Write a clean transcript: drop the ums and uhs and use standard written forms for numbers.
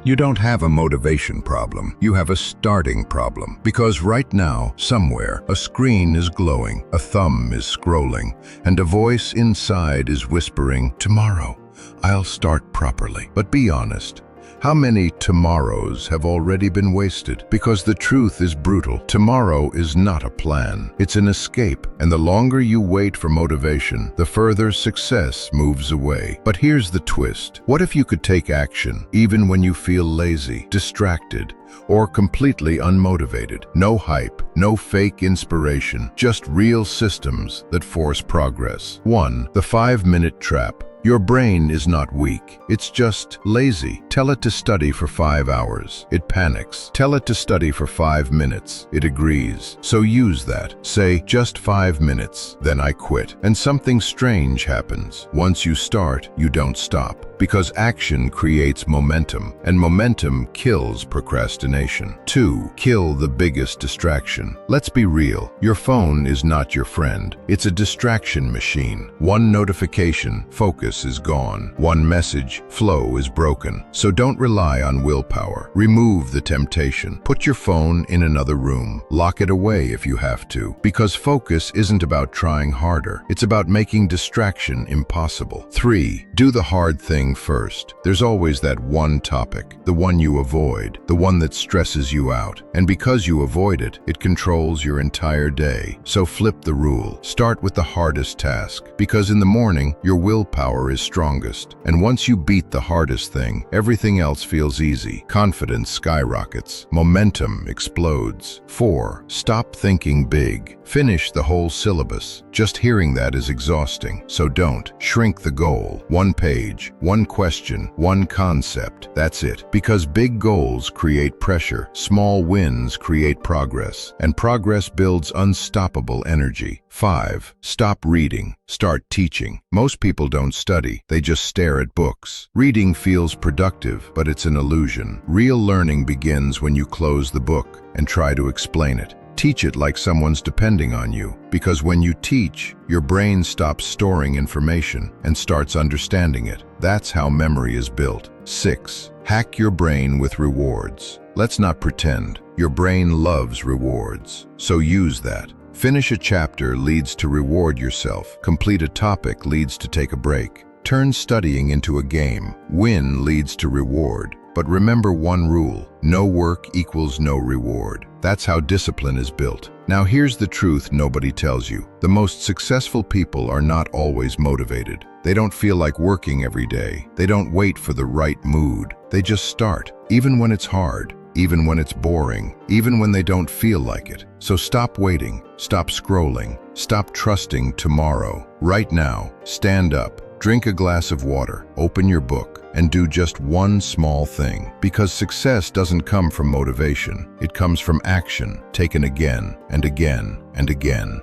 You don't have a motivation problem, you have a starting problem. Because right now, somewhere, a screen is glowing, a thumb is scrolling, and a voice inside is whispering, "Tomorrow, I'll start properly." But be honest. How many tomorrows have already been wasted? Because the truth is brutal. Tomorrow is not a plan. It's an escape. And the longer you wait for motivation, the further success moves away. But here's the twist. What if you could take action, even when you feel lazy, distracted, or completely unmotivated? No hype, no fake inspiration, just real systems that force progress. 1. The 5-minute trap. Your brain is not weak, it's just lazy. Tell it to study for 5 hours. It panics. Tell it to study for 5 minutes. It agrees. So use that. Say, just 5 minutes, then I quit. And something strange happens. Once you start, you don't stop. Because action creates momentum, and momentum kills procrastination. 2. Kill the biggest distraction. Let's be real. Your phone is not your friend. It's a distraction machine. One notification, focus is gone. One message, flow is broken. So don't rely on willpower. Remove the temptation. Put your phone in another room. Lock it away if you have to. Because focus isn't about trying harder. It's about making distraction impossible. 3. Do the hard thing first. There's always that one topic, the one you avoid, the one that stresses you out. And because you avoid it, it controls your entire day. So flip the rule. Start with the hardest task. Because in the morning, your willpower is strongest. And once you beat the hardest thing, everything else feels easy. Confidence skyrockets. Momentum explodes. 4. Stop thinking big. Finish the whole syllabus. Just hearing that is exhausting. So don't. Shrink the goal. One page, one question, one concept. That's it. Because big goals create pressure, small wins create progress, and progress builds unstoppable energy. 5. Stop reading. Start teaching. Most people don't study, they just stare at books. Reading feels productive, but it's an illusion. Real learning begins when you close the book and try to explain it. Teach it like someone's depending on you, because when you teach, your brain stops storing information and starts understanding it. That's how memory is built. 6. Hack your brain with rewards. Let's not pretend. Your brain loves rewards, so use that. Finish a chapter leads to reward yourself. Complete a topic leads to take a break. Turn studying into a game. Win leads to reward. But remember one rule: no work equals no reward. That's how discipline is built. Now here's the truth nobody tells you. The most successful people are not always motivated. They don't feel like working every day. They don't wait for the right mood. They just start, even when it's hard, even when it's boring, even when they don't feel like it. So stop waiting, stop scrolling, stop trusting tomorrow. Right now, stand up. Drink a glass of water, open your book, and do just one small thing. Because success doesn't come from motivation. It comes from action, taken again and again and again.